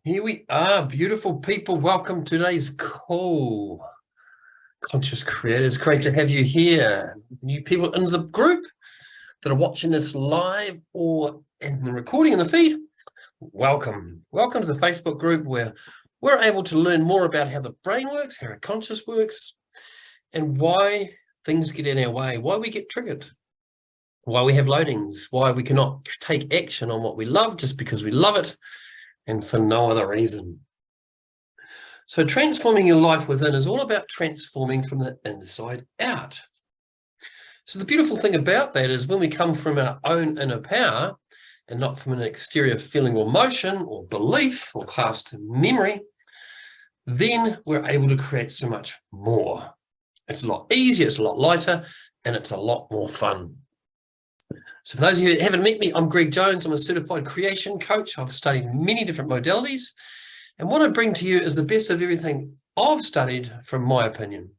Here we are, beautiful people. Welcome to today's call. Conscious Creators, great to have you here. New people in the group that are watching this live or in the recording in the feed, welcome. Welcome to the Facebook group where we're able to learn more about how the brain works, how our conscious works, and why things get in our way, why we get triggered, why we have loadings, why we cannot take action on what we love just because we love it, and for no other reason. So transforming your life within is all about transforming from the inside out. So the beautiful thing about that is when we come from our own inner power and not from an exterior feeling or motion or belief or past memory, then we're able to create so much more. It's a lot easier, it's a lot lighter, and it's a lot more fun. So for those of you who haven't met me, I'm Greg Jones. I'm a certified creation coach. I've studied many different modalities. And what I bring to you is the best of everything I've studied from my opinion.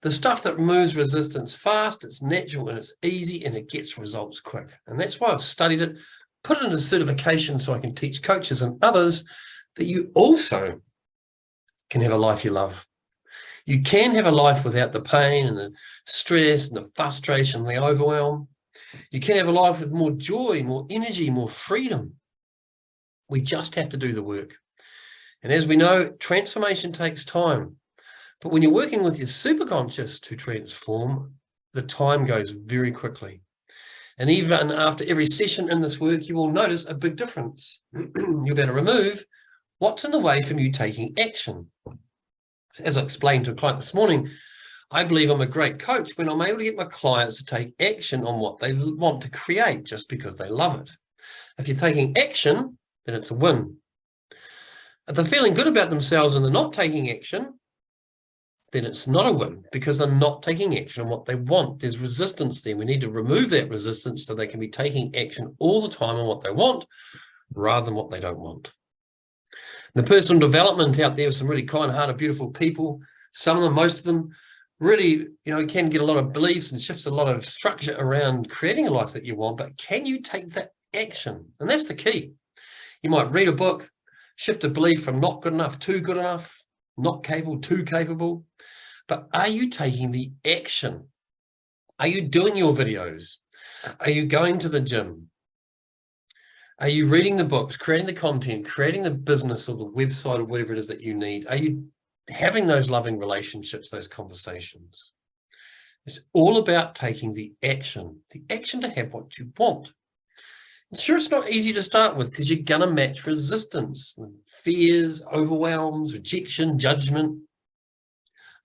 The stuff that removes resistance fast, it's natural and it's easy and it gets results quick. And that's why I've studied it, put it into certification so I can teach coaches and others that you also can have a life you love. You can have a life without the pain and the stress and the frustration and the overwhelm. You can have a life with more joy, more energy, more freedom. We just have to do the work. And as we know, transformation takes time. But when you're working with your superconscious to transform, the time goes very quickly. And even after every session in this work, you will notice a big difference. You're better remove what's in the way from you taking action. So as I explained to a client this morning, I believe I'm a great coach when I'm able to get my clients to take action on what they want to create just because they love it. If you're taking action, then it's a win. If they're feeling good about themselves and they're not taking action, then it's not a win because they're not taking action on what they want. There's resistance there. We need to remove that resistance so they can be taking action all the time on what they want rather than what they don't want. The personal development out there with some really kind-hearted, beautiful people, some of them, most of them, really, can get a lot of beliefs and shifts a lot of structure around creating a life that you want, but can you take that action? And that's the key. You might read a book, shift a belief from not good enough to good enough, not capable to capable, but are you taking the action? Are you doing your videos? Are you going to the gym? Are you reading the books, creating the content, creating the business or the website or whatever it is that you need? Are you having those loving relationships, those conversations? It's all about taking the action to have what you want. And sure, it's not easy to start with because you're going to match resistance, fears, overwhelms, rejection, judgment.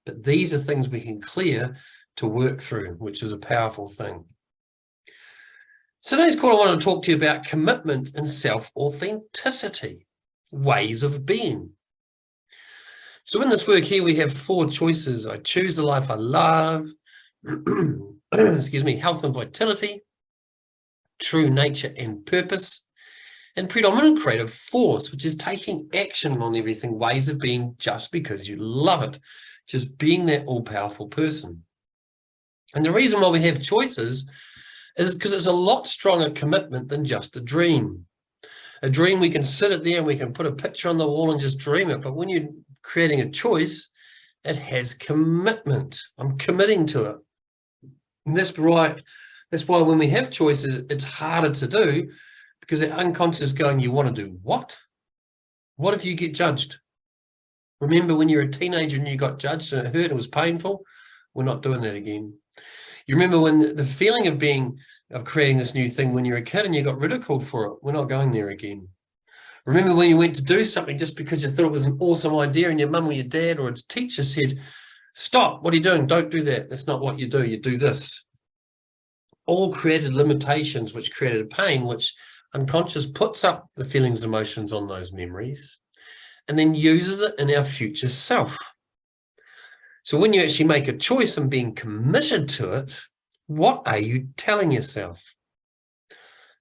But these are things we can clear to work through, which is a powerful thing. So today's call, I want to talk to you about commitment and self-authenticity, ways of being. So in this work here, we have 4 choices. I choose the life I love, excuse me, health and vitality, true nature and purpose, and predominant creative force, which is taking action on everything, ways of being just because you love it, just being that all-powerful person. And the reason why we have choices is because it's a lot stronger commitment than just a dream. A dream, we can sit it there and we can put a picture on the wall and just dream it. But when you're creating a choice, it has commitment. I'm committing to it. And that's right. That's why when we have choices, it's harder to do because the unconscious is going, you want to do what? What if you get judged? Remember when you're a teenager and you got judged and it hurt and it was painful? We're not doing that again. You remember when the feeling of creating this new thing when you're a kid and you got ridiculed for it? We're not going there again. Remember when you went to do something just because you thought it was an awesome idea and your mum or your dad or its teacher said, stop, what are you doing? Don't do that. That's not what you do. You do this. All created limitations, which created pain, which unconscious puts up the feelings and emotions on those memories and then uses it in our future self. So when you actually make a choice and being committed to it, what are you telling yourself?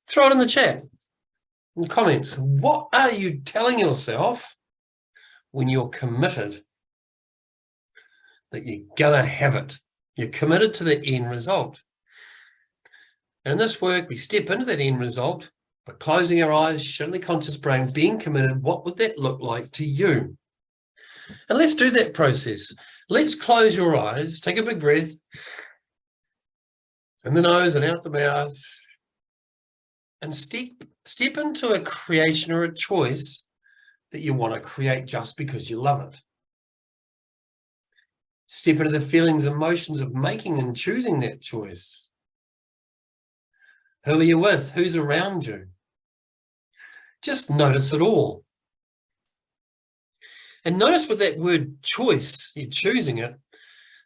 Throw it in the chat, in the comments. What are you telling yourself when you're committed that you're going to have it? You're committed to the end result. And in this work, we step into that end result But closing our eyes, shutting the conscious brain, being committed, what would that look like to you? And let's do that process. Let's close your eyes, take a big breath, in the nose and out the mouth, and step into a creation or a choice that you want to create just because you love it. Step into the feelings, emotions of making and choosing that choice. Who are you with? Who's around you? Just notice it all. And notice with that word choice, you're choosing it,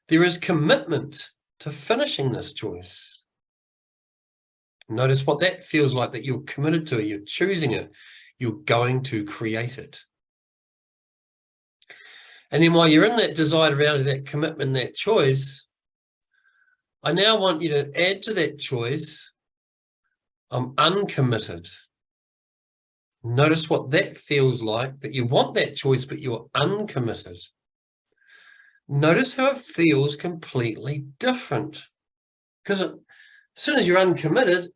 there is commitment to finishing this choice. Notice what that feels like, that you're committed to it, you're choosing it, you're going to create it. And then while you're in that desire around that commitment, that choice, I now want you to add to that choice, I'm uncommitted. Notice what that feels like, that you want that choice, but you're uncommitted. Notice how it feels completely different. Because as soon as you're uncommitted,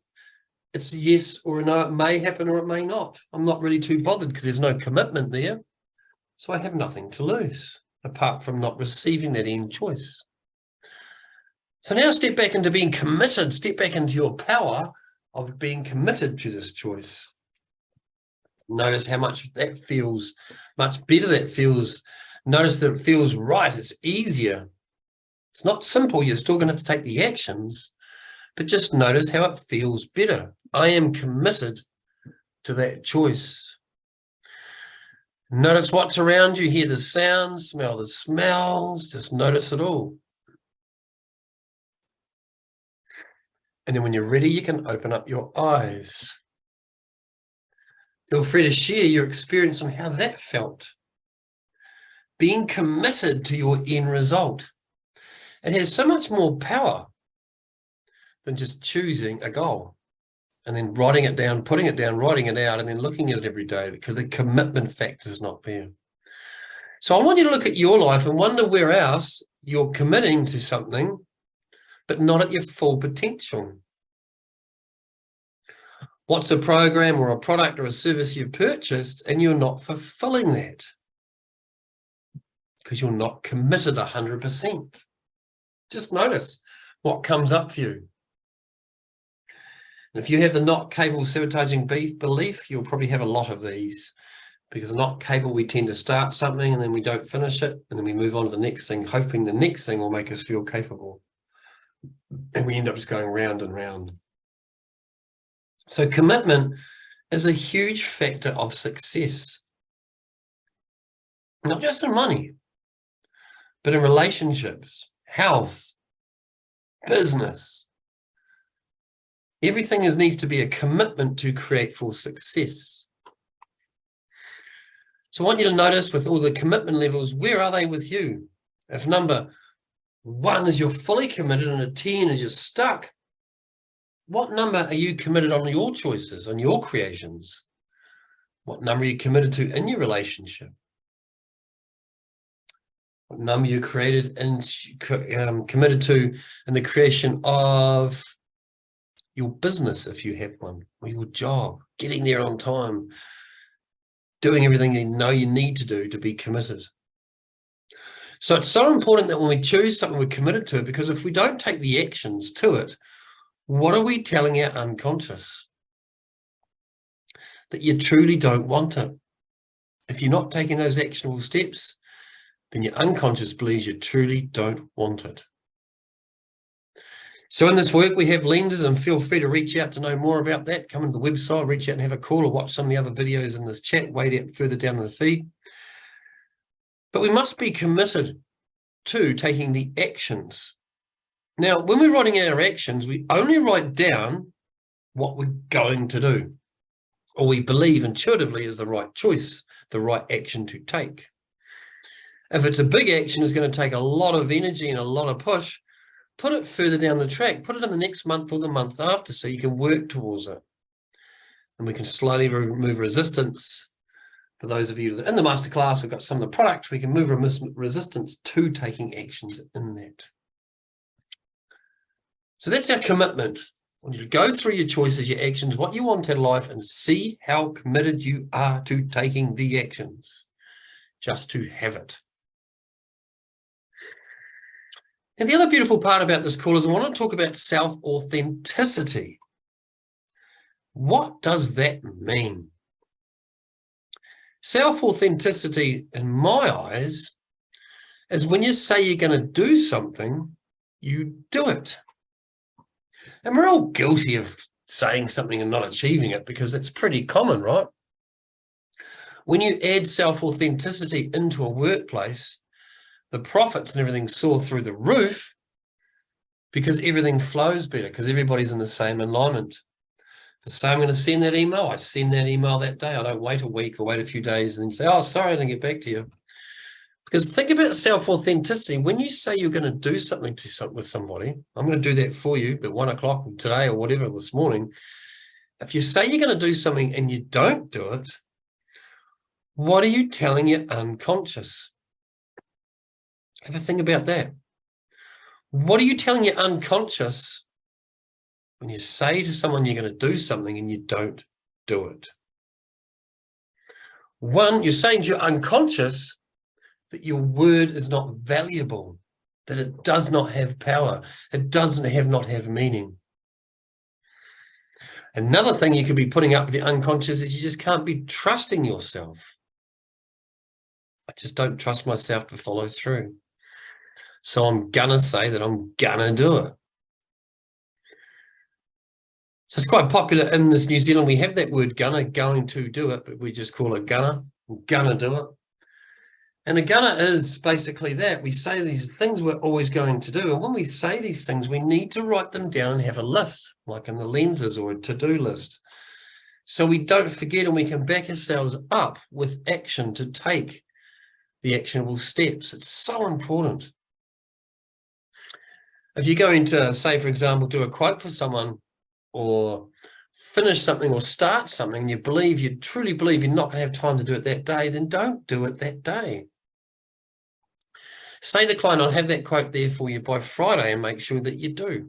it's a yes or a no. It may happen or it may not. I'm not really too bothered because there's no commitment there. So I have nothing to lose apart from not receiving that end choice. So now step back into being committed, step back into your power of being committed to this choice. Notice how much that feels, much better that feels. Notice that it feels right. It's easier. It's not simple. You're still going to have to take the actions, but just notice how it feels better. I am committed to that choice. Notice what's around you, hear the sounds, smell the smells, just notice it all. And then when you're ready, you can open up your eyes. Feel free to share your experience on how that felt. Being committed to your end result. It has so much more power than just choosing a goal and then writing it down, putting it down, writing it out, and then looking at it every day, because the commitment factor is not there. So I want you to look at your life and wonder where else you're committing to something, but not at your full potential. What's a program or a product or a service you've purchased and you're not fulfilling that because you're not committed 100%. Just notice what comes up for you. And if you have the not capable sabotaging belief, you'll probably have a lot of these, because not capable, we tend to start something and then we don't finish it, and then we move on to the next thing, hoping the next thing will make us feel capable. And we end up just going round and round. So commitment is a huge factor of success, not just in money, but in relationships, health, business. Everything needs to be a commitment to create full success. So I want you to notice with all the commitment levels, where are they with you? If number 1 is you're fully committed and a 10 is you're stuck, what number are you committed on your choices, on your creations? What number are you committed to in your relationship? What number you created and committed to in the creation of your business, if you have one, or your job, getting there on time, doing everything you know you need to do to be committed. So it's so important that when we choose something, we're committed to it, because if we don't take the actions to it, what are we telling our unconscious? That you truly don't want it. If you're not taking those actionable steps, then your unconscious believes you truly don't want it. So in this work, we have lenses, and feel free to reach out to know more about that. Come to the website, reach out and have a call, or watch some of the other videos in this chat way down, further down the feed. But we must be committed to taking the actions. Now, when we're writing out our actions, we only write down what we're going to do, or we believe intuitively is the right choice, the right action to take. If it's a big action, it's going to take a lot of energy and a lot of push. Put it further down the track, put it in the next month or the month after, so you can work towards it. And we can slowly remove resistance. For those of you that are in the masterclass, we've got some of the products, we can move resistance to taking actions in that. So that's our commitment. I want you to go through your choices, your actions, what you want in life, and see how committed you are to taking the actions, just to have it. And the other beautiful part about this call is I want to talk about self-authenticity. What does that mean? Self-authenticity, in my eyes, is when you say you're going to do something, you do it. And we're all guilty of saying something and not achieving it because it's pretty common, right? When you add self-authenticity into a workplace, the profits and everything soar through the roof because everything flows better, because everybody's in the same alignment. So I'm going to send that email. I send that email that day. I don't wait a week or wait a few days and then say, oh, sorry, I didn't get back to you. Because think about self-authenticity. When you say you're going to do something with somebody, I'm going to do that for you at 1 o'clock today or whatever this morning. If you say you're going to do something and you don't do it, what are you telling your unconscious? Have a think about that. What are you telling your unconscious when you say to someone you're going to do something and you don't do it? One, you're saying to your unconscious that your word is not valuable, that it does not have power, it doesn't not have meaning. Another thing you could be putting up with the unconscious is you just can't be trusting yourself. I just don't trust myself to follow through. So I'm gonna say that I'm gonna do it. So it's quite popular in this New Zealand. We have that word gonna, going to do it, but we just call it gonna. I'm gonna do it. And a gonna is basically that. We say these things we're always going to do. And when we say these things, we need to write them down and have a list, like in the lenses or a to-do list. So we don't forget and we can back ourselves up with action to take the actionable steps. It's so important. If you're going to, say, for example, do a quote for someone or finish something or start something, and you truly believe you're not going to have time to do it that day, then don't do it that day. Say to the client, I'll have that quote there for you by Friday, and make sure that you do.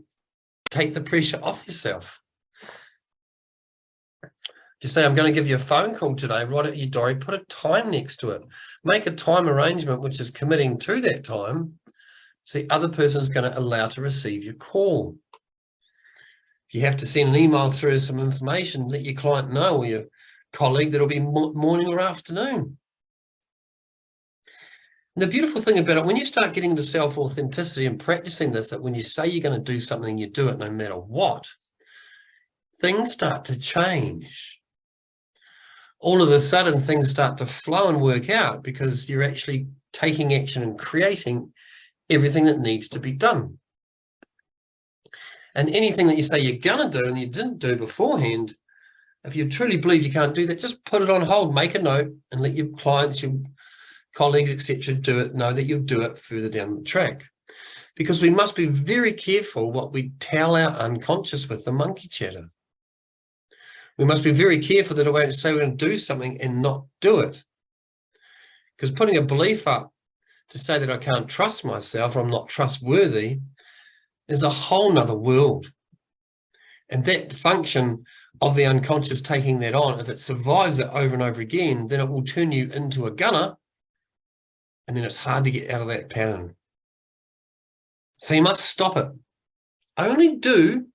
Take the pressure off yourself. You say, I'm going to give you a phone call today, write it in your diary, put a time next to it. Make a time arrangement which is committing to that time, so the other person is going to allow to receive your call. If you have to send an email through some information, let your client know or your colleague that it'll be morning or afternoon. And the beautiful thing about it, when you start getting into self-authenticity and practicing this, that when you say you're going to do something, you do it no matter what, things start to change. All of a sudden, things start to flow and work out because you're actually taking action and creating everything that needs to be done. And anything that you say you're going to do and you didn't do beforehand, if you truly believe you can't do that, just put it on hold, make a note, and let your clients, your colleagues, etc., do it, know that you'll do it further down the track. Because we must be very careful what we tell our unconscious with the monkey chatter. We must be very careful that I won't say we're going to do something and not do it. Because putting a belief up to say that I can't trust myself or I'm not trustworthy is a whole nother world. And that function of the unconscious taking that on, if it survives it over and over again, then it will turn you into a gunner, and then it's hard to get out of that pattern. So you must stop it. Only do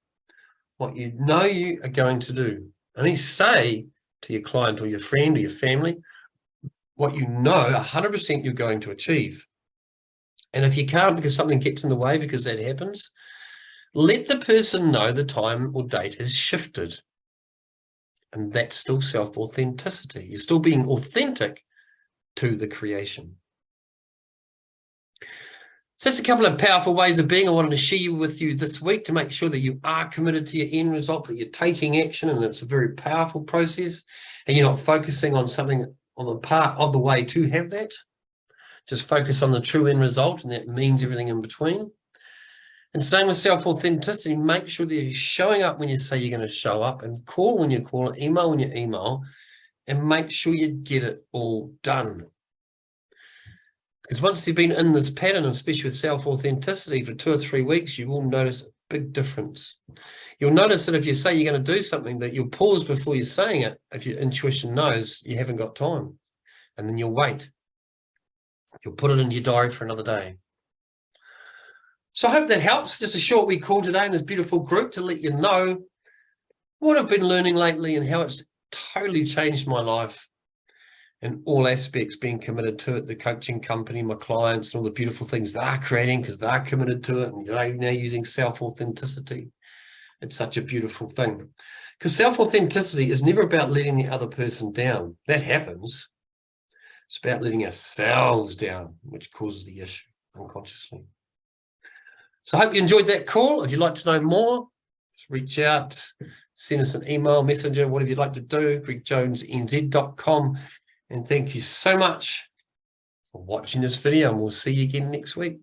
what you know you are going to do. Only say to your client or your friend or your family what you know 100% you're going to achieve. And if you can't because something gets in the way, because that happens, let the person know the time or date has shifted. And that's still self-authenticity. You're still being authentic to the creation. So that's a couple of powerful ways of being I wanted to share with you this week to make sure that you are committed to your end result, that you're taking action, and it's a very powerful process, and you're not focusing on something on the part of the way to have that. Just focus on the true end result, and that means everything in between. And same with self-authenticity, make sure that you're showing up when you say you're going to show up, and call when you call, email when you email, and make sure you get it all done. Because once you've been in this pattern, especially with self-authenticity for 2 or 3 weeks, you will notice big difference. You'll notice that if you say you're going to do something, that you'll pause before you're saying it. If your intuition knows you haven't got time, and then you'll wait. You'll put it into your diary for another day. So I hope that helps. Just a short wee call today in this beautiful group to let you know what I've been learning lately and how it's totally changed my life in all aspects, being committed to it, the coaching company, my clients, and all the beautiful things they're creating because they're committed to it, and they're now using self-authenticity. It's such a beautiful thing, because self-authenticity is never about letting the other person down. That happens. It's about letting ourselves down, which causes the issue unconsciously. So I hope you enjoyed that call. If you'd like to know more, just reach out, send us an email, messenger, whatever you'd like to do, gregjonesnz.com. And thank you so much for watching this video, and we'll see you again next week.